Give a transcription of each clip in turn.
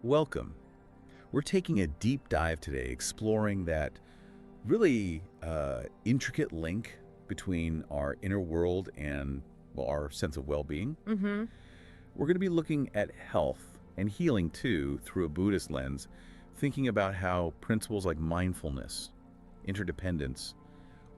Welcome. We're taking a deep dive today, exploring that really intricate link between our inner world and, well, our sense of well-being. Mm-hmm. We're going to be looking at health and healing too through a Buddhist lens, thinking about how principles like mindfulness, interdependence,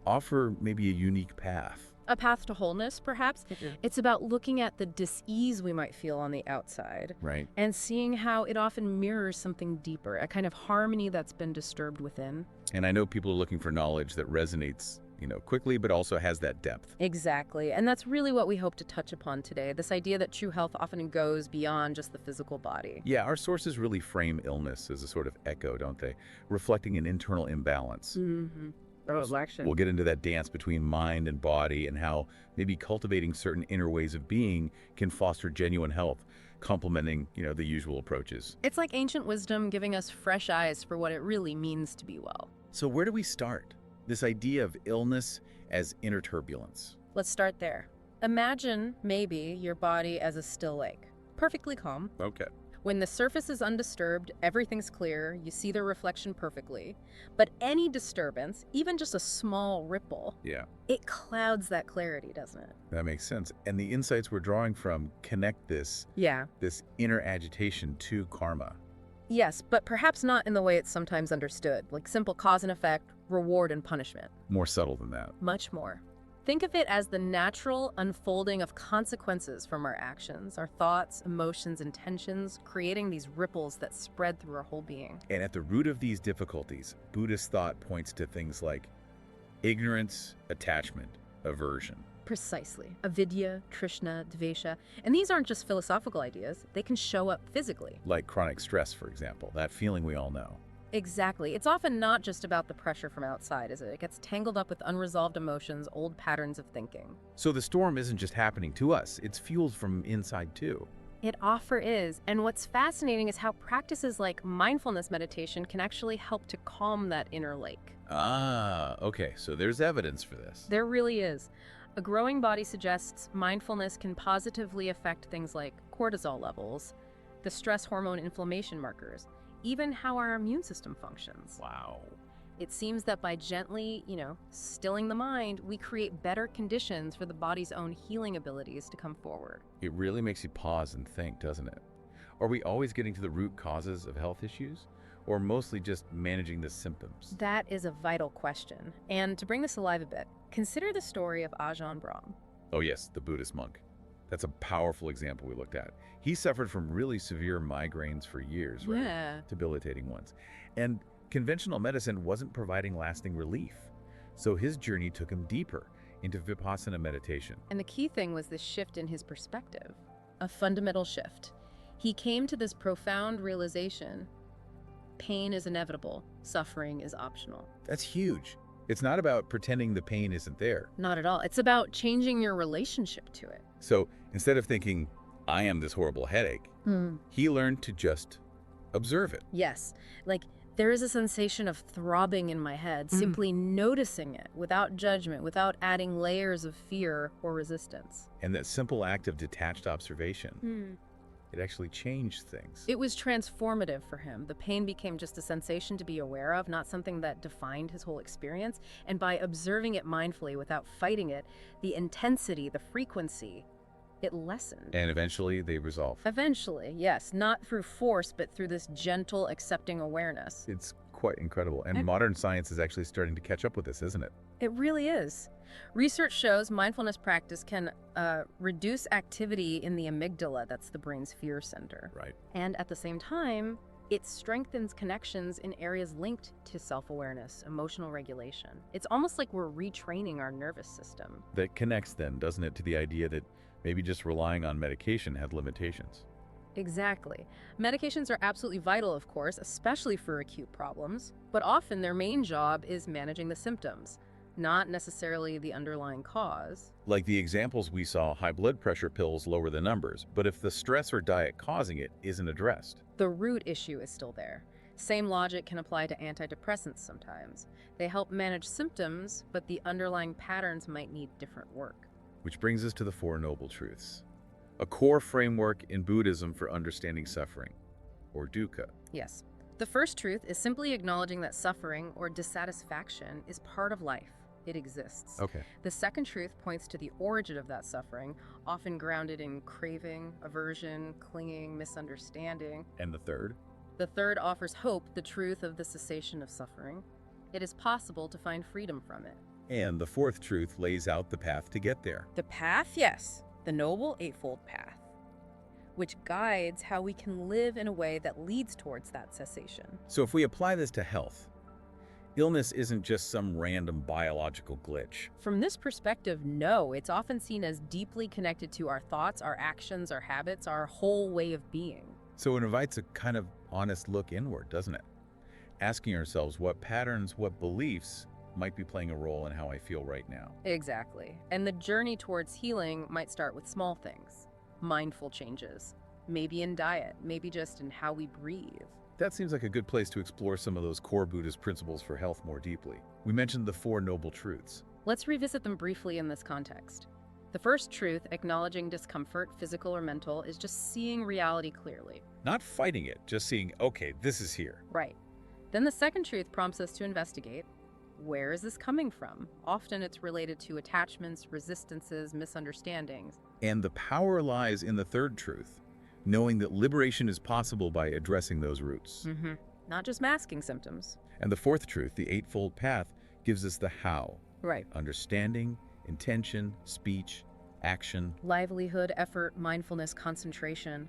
offer maybe a unique path. A path to wholeness, perhaps. Mhm. It's about looking at the dis-ease we might feel on the outside Right. and seeing how it often mirrors something deeper, a kind of harmony that's been disturbed within. And I know people are looking for knowledge that resonates, quickly, but also has that depth. Exactly. And that's really what we hope to touch upon today, this idea that true health often goes beyond just the physical body. Yeah, our sources really frame illness as a sort of echo, don't they? Reflecting an internal imbalance. Mm-hmm. Oh, election. We'll get into that dance between mind and body and how maybe cultivating certain inner ways of being can foster genuine health, complementing, the usual approaches. It's like ancient wisdom giving us fresh eyes for what it really means to be well. So where do we start? This idea of illness as inner turbulence. Let's start there. Imagine, maybe, your body as a still lake. Perfectly calm. Okay. When the surface is undisturbed, everything's clear, you see the reflection perfectly. But any disturbance, even just a small ripple, Yeah, it clouds that clarity, doesn't it? that makes sense. And the insights we're drawing from connect this inner agitation to karma. Yes, but perhaps not in the way it's sometimes understood, like simple cause and effect, reward and punishment. More subtle than that. Much more. Think of it as the natural unfolding of consequences from our actions, our thoughts, emotions, intentions, creating these ripples that spread through our whole being. And at the root of these difficulties, Buddhist thought points to things like ignorance, attachment, aversion. Precisely. Avidya, Trishna, Dvesha. And these aren't just philosophical ideas. They can show up physically. Like chronic stress, for example, that feeling we all know. Exactly. It's often not just about the pressure from outside, is it? It gets tangled up with unresolved emotions, old patterns of thinking. So the storm isn't just happening to us, it's fueled from inside too. It often is. And what's fascinating is how practices like mindfulness meditation can actually help to calm that inner lake. Ah, okay, so there's evidence for this. There really is. A growing body suggests mindfulness can positively affect things like cortisol levels, the stress hormone inflammation markers, even how our immune system functions. Wow. It seems that by gently, stilling the mind, we create better conditions for the body's own healing abilities to come forward. It really makes you pause and think, doesn't it? Are we always getting to the root causes of health issues? Or mostly just managing the symptoms? That is a vital question. And to bring this alive a bit, consider the story of Ajahn Brahm. Oh yes, the Buddhist monk. That's a powerful example we looked at. He suffered from really severe migraines for years, right? Yeah. Debilitating ones. And conventional medicine wasn't providing lasting relief. So his journey took him deeper into Vipassana meditation. And the key thing was this shift in his perspective, a fundamental shift. He came to this profound realization: pain is inevitable, suffering is optional. That's huge. It's not about pretending the pain isn't there. Not at all. It's about changing your relationship to it. So instead of thinking, I am this horrible headache, he learned to just observe it. Yes, like there is a sensation of throbbing in my head, simply noticing it without judgment, without adding layers of fear or resistance. And that simple act of detached observation, it actually changed things. It was transformative for him. The pain became just a sensation to be aware of, not something that defined his whole experience. And by observing it mindfully without fighting it, the intensity, the frequency, it lessened. And eventually they resolve. Eventually, yes, not through force, but through this gentle, accepting awareness. It's quite incredible. And modern science is actually starting to catch up with this, isn't it? It really is. Research shows mindfulness practice can reduce activity in the amygdala, that's the brain's fear center. Right. And at the same time, it strengthens connections in areas linked to self-awareness, emotional regulation. It's almost like we're retraining our nervous system. That connects then, doesn't it, to the idea that maybe just relying on medication has limitations. Exactly. Medications are absolutely vital, of course, especially for acute problems, but often their main job is managing the symptoms, not necessarily the underlying cause. Like the examples we saw, high blood pressure pills lower the numbers, but if the stress or diet causing it isn't addressed. The root issue is still there. Same logic can apply to antidepressants sometimes. They help manage symptoms, but the underlying patterns might need different work. Which brings us to the Four Noble Truths, a core framework in Buddhism for understanding suffering. or dukkha. Yes. The first truth is simply acknowledging that suffering or dissatisfaction is part of life. It exists. Okay. The second truth points to the origin of that suffering, often grounded in craving, aversion, clinging, misunderstanding. And the third? The third offers hope, the truth of the cessation of suffering. It is possible to find freedom from it. And the fourth truth lays out the path to get there. The path, yes, the Noble Eightfold Path, which guides how we can live in a way that leads towards that cessation. So if we apply this to health, illness isn't just some random biological glitch. From this perspective, no, it's often seen as deeply connected to our thoughts, our actions, our habits, our whole way of being. So it invites a kind of honest look inward, doesn't it? Asking ourselves what patterns, what beliefs might be playing a role in how I feel right now. Exactly. And the journey towards healing might start with small things, mindful changes, maybe in diet, maybe just in how we breathe. That seems like a good place to explore some of those core Buddhist principles for health more deeply. We mentioned the Four Noble Truths. Let's revisit them briefly in this context. The first truth, acknowledging discomfort, physical or mental, is just seeing reality clearly. Not fighting it, just seeing, okay, this is here. Right. Then the second truth prompts us to investigate. Where is this coming from? Often it's related to attachments, resistances, misunderstandings. And the power lies in the third truth, knowing that liberation is possible by addressing those roots. Not just masking symptoms. And the fourth truth, the Eightfold Path, gives us the how. Right. Understanding, intention, speech, action. Livelihood, effort, mindfulness, concentration.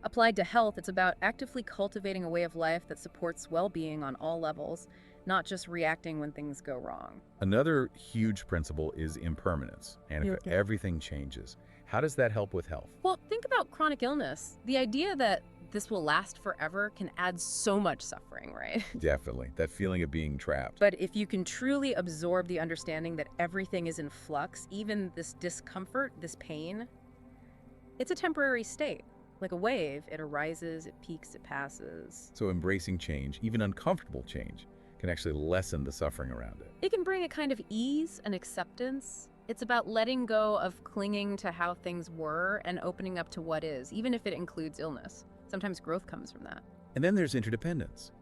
Applied to health, it's about actively cultivating a way of life that supports well-being on all levels, not just reacting when things go wrong. Another huge principle is impermanence. Annika, Okay. everything changes. How does that help with health? Well, think about chronic illness. The idea that this will last forever can add so much suffering, right? Definitely. That feeling of being trapped. But if you can truly absorb the understanding that everything is in flux, even this discomfort, this pain, it's a temporary state. Like a wave, it arises, it peaks, it passes. So embracing change, even uncomfortable change, can actually lessen the suffering around it. It can bring a kind of ease and acceptance. It's about letting go of clinging to how things were and opening up to what is, even if it includes illness. Sometimes growth comes from that. And then there's interdependence.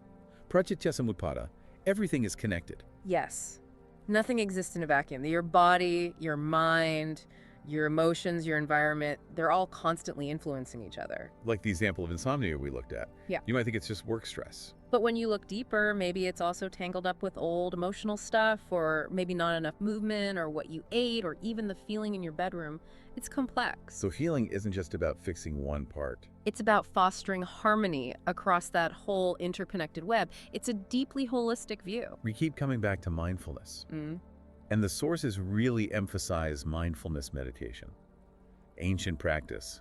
Pratityasamutpada, everything is connected. Yes. Nothing exists in a vacuum. Your body, your mind, your emotions, your environment, they're all constantly influencing each other. Like the example of insomnia we looked at. Yeah. You might think it's just work stress. But when you look deeper, maybe it's also tangled up with old emotional stuff, or maybe not enough movement, or what you ate, or even the feeling in your bedroom. It's complex. So healing isn't just about fixing one part. It's about fostering harmony across that whole interconnected web. It's a deeply holistic view. We keep coming back to mindfulness. And the sources really emphasize mindfulness meditation. Ancient practice.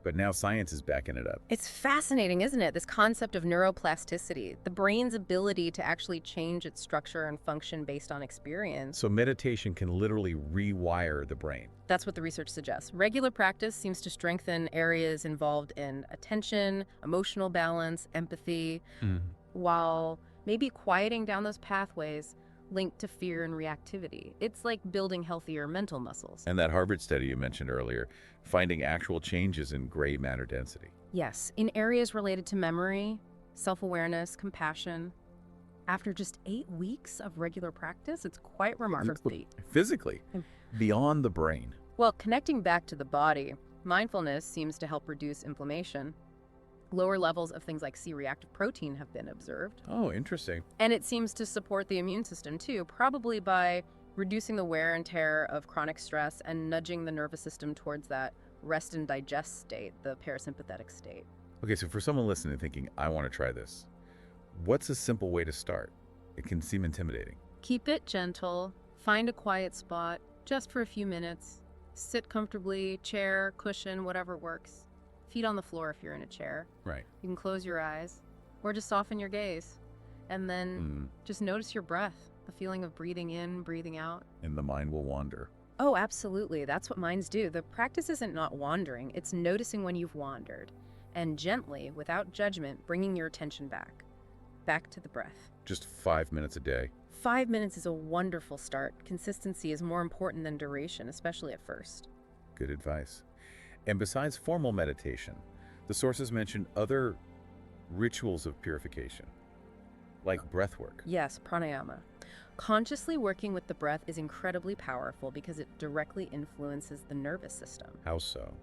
But now science is backing it up. It's fascinating, isn't it? This concept of neuroplasticity, the brain's ability to actually change its structure and function based on experience. So meditation can literally rewire the brain. That's what the research suggests. Regular practice seems to strengthen areas involved in attention, emotional balance, empathy, while maybe quieting down those pathways linked to fear and reactivity. It's like building healthier mental muscles. And that Harvard study you mentioned earlier, finding actual changes in gray matter density. Yes, in areas related to memory, self-awareness, compassion. After just 8 weeks of regular practice, it's quite remarkable. Physically, beyond the brain. Well, connecting back to the body, mindfulness seems to help reduce inflammation. Lower levels of things like C-reactive protein have been observed. Oh, interesting. And it seems to support the immune system too, probably by reducing the wear and tear of chronic stress and nudging the nervous system towards that rest and digest state, the parasympathetic state. Okay, so for someone listening thinking, I want to try this, what's a simple way to start? It can seem intimidating. Keep it gentle. Find a quiet spot just for a few minutes. Sit comfortably, chair, cushion, whatever works. Feet on the floor if you're in a chair. Right. You can close your eyes or just soften your gaze. And then just notice your breath, the feeling of breathing in, breathing out. And the mind will wander. Oh, absolutely. That's what minds do. The practice isn't not wandering. It's noticing when you've wandered and gently, without judgment, bringing your attention back to the breath. Just 5 minutes a day. 5 minutes is a wonderful start. Consistency is more important than duration, especially at first. Good advice. And besides formal meditation, the sources mention other rituals of purification, like breathwork. Yes, pranayama. Consciously working with the breath is incredibly powerful because it directly influences the nervous system. How so?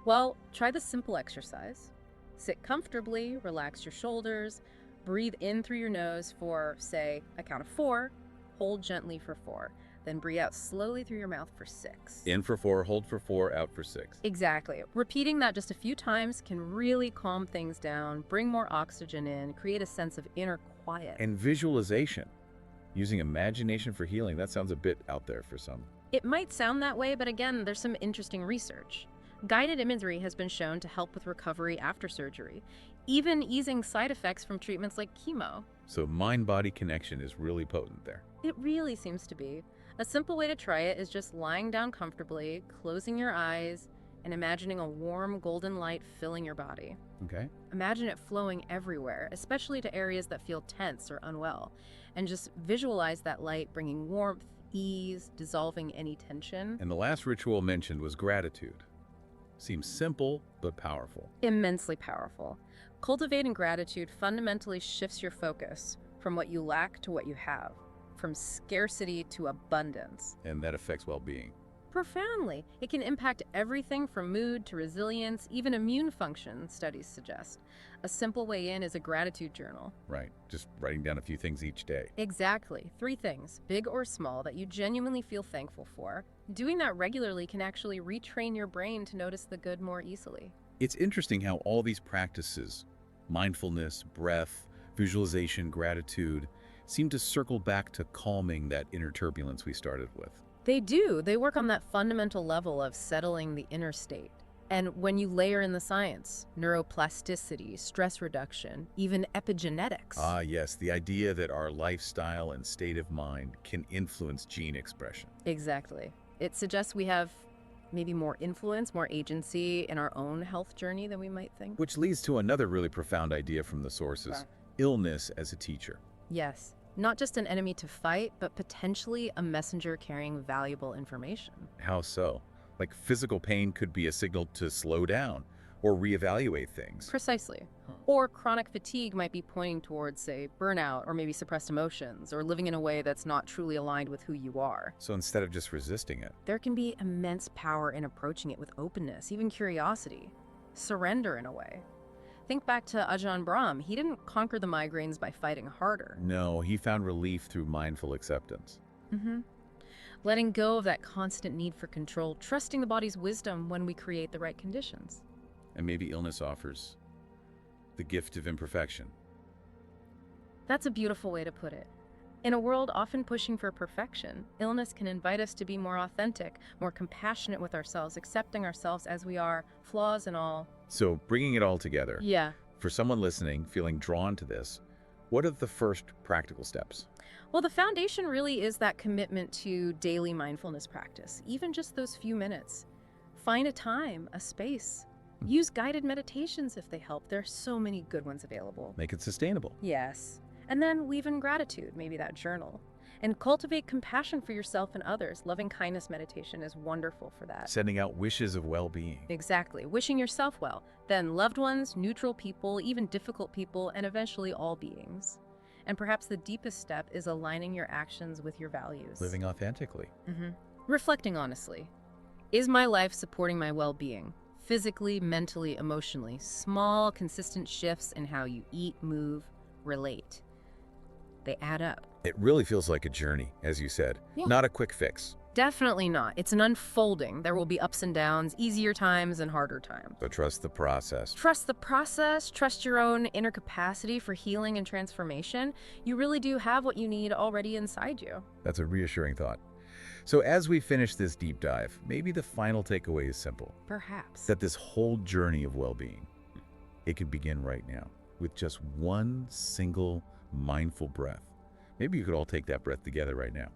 Well, try the simple exercise. Sit comfortably, relax your shoulders, breathe in through your nose for, say, a count of 4, hold gently for 4, then breathe out slowly through your mouth for 6. In for 4, hold for 4, out for 6. Exactly. Repeating that just a few times can really calm things down, bring more oxygen in, create a sense of inner quiet. And visualization. Using imagination for healing, that sounds a bit out there for some. It might sound that way, but again, there's some interesting research. Guided imagery has been shown to help with recovery after surgery, even easing side effects from treatments like chemo. So mind-body connection is really potent there. It really seems to be. A simple way to try it is just lying down comfortably, closing your eyes, and imagining a warm golden light filling your body. Okay. Imagine it flowing everywhere, especially to areas that feel tense or unwell, and just visualize that light bringing warmth, ease, dissolving any tension. And the last ritual mentioned was gratitude. Seems simple, but powerful. Immensely powerful. Cultivating gratitude fundamentally shifts your focus from what you lack to what you have, from scarcity to abundance. And that affects well-being. Profoundly. It can impact everything from mood to resilience, even immune function, studies suggest. A simple way in is a gratitude journal. Right. Just writing down a few things each day. Exactly. 3 things, big or small, that you genuinely feel thankful for. Doing that regularly can actually retrain your brain to notice the good more easily. It's interesting how all these practices, mindfulness, breath, visualization, gratitude, seem to circle back to calming that inner turbulence we started with. They do. They work on that fundamental level of settling the inner state. And when you layer in the science, neuroplasticity, stress reduction, even epigenetics. Ah, yes, the idea that our lifestyle and state of mind can influence gene expression. Exactly. It suggests we have maybe more influence, more agency in our own health journey than we might think. Which leads to another really profound idea from the sources, illness as a teacher. Yes. Not just an enemy to fight, but potentially a messenger carrying valuable information. How so? Like physical pain could be a signal to slow down or reevaluate things. Precisely. Or chronic fatigue might be pointing towards, say, burnout or maybe suppressed emotions or living in a way that's not truly aligned with who you are. So instead of just resisting it, There can be immense power in approaching it with openness, even curiosity, surrender in a way. Think back to Ajahn Brahm. He didn't conquer the migraines by fighting harder. no, he found relief through mindful acceptance. Letting go of that constant need for control, trusting the body's wisdom when we create the right conditions. And maybe illness offers the gift of imperfection. That's a beautiful way to put it. In a world often pushing for perfection, illness can invite us to be more authentic, more compassionate with ourselves, accepting ourselves as we are, flaws and all. So bringing it all together, Yeah. for someone listening, feeling drawn to this, what are the first practical steps? Well, the foundation really is that commitment to daily mindfulness practice, even just those few minutes. Find a time, a space. Use guided meditations if they help. There are so many good ones available. Make it sustainable. Yes. And then weave in gratitude, maybe that journal. And cultivate compassion for yourself and others. Loving kindness meditation is wonderful for that. Sending out wishes of well-being. Exactly. Wishing yourself well. Then loved ones, neutral people, even difficult people, and eventually all beings. And perhaps the deepest step is aligning your actions with your values. Living authentically. Reflecting honestly. Is my life supporting my well-being? Physically, mentally, emotionally. Small, consistent shifts in how you eat, move, relate. They add up. It really feels like a journey, as you said, Yeah. not a quick fix. Definitely not. It's an unfolding. There will be ups and downs, easier times and harder times. But trust the process. Trust the process, trust your own inner capacity for healing and transformation. You really do have what you need already inside you. That's a reassuring thought. So as we finish this deep dive, maybe the final takeaway is simple. Perhaps. That this whole journey of well-being, it can begin right now with just one single mindful breath. Maybe you could all take that breath together right now.